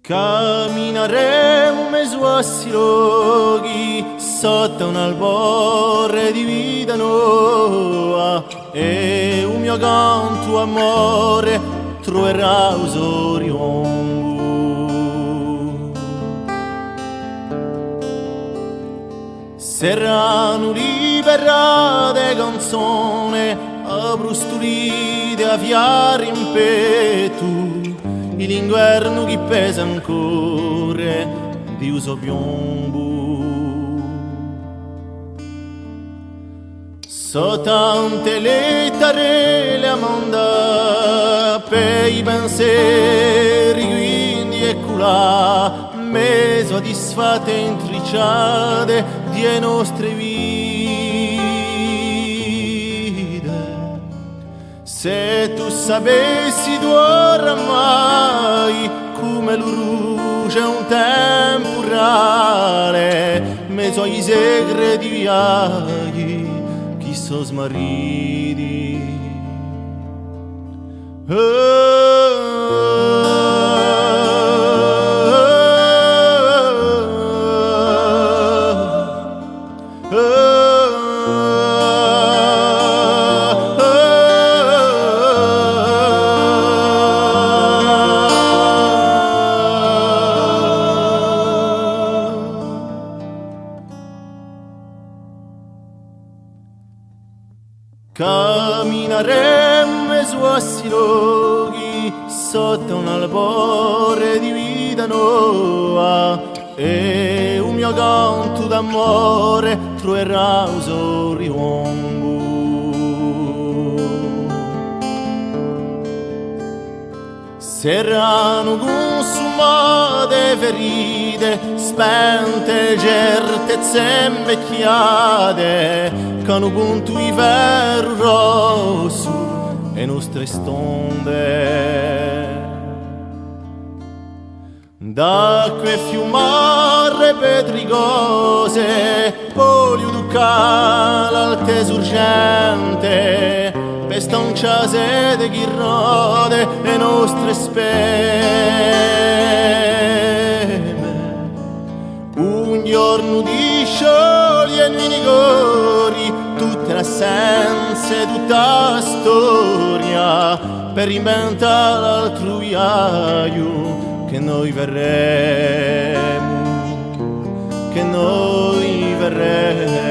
Cammineremo mesu a siloghi sotto un albore di vita nuova e un mio canto amore troverà usorion. Saranno liberate canzone a brustolite a fiare in petto l'inverno che pesa ancora di uso piombo. So tante lettere le manda per i pensieri quindi eccola me soddisfatte intricciate di nostre vite. Se tu sapessi tu oramai come l'uruce un temporale mezzo ai segreti viaggi chi so smarriti. Cammineremo su assiloghi sotto un albore di vita nuova e un mio canto d'amore troverà usorion. Saranno consumate ferite, spente certezze invecchiate, che hanno punto di ferro rosso e nostre stonde. D'acque fiumare petricose, polio ducale altezza urgente, per stancia sede che rode le nostre speme. Un giorno di sciogli e minigori, tutte le assenze, tutta la storia, per inventare l'altro viaggio che noi verremo, che noi verremo.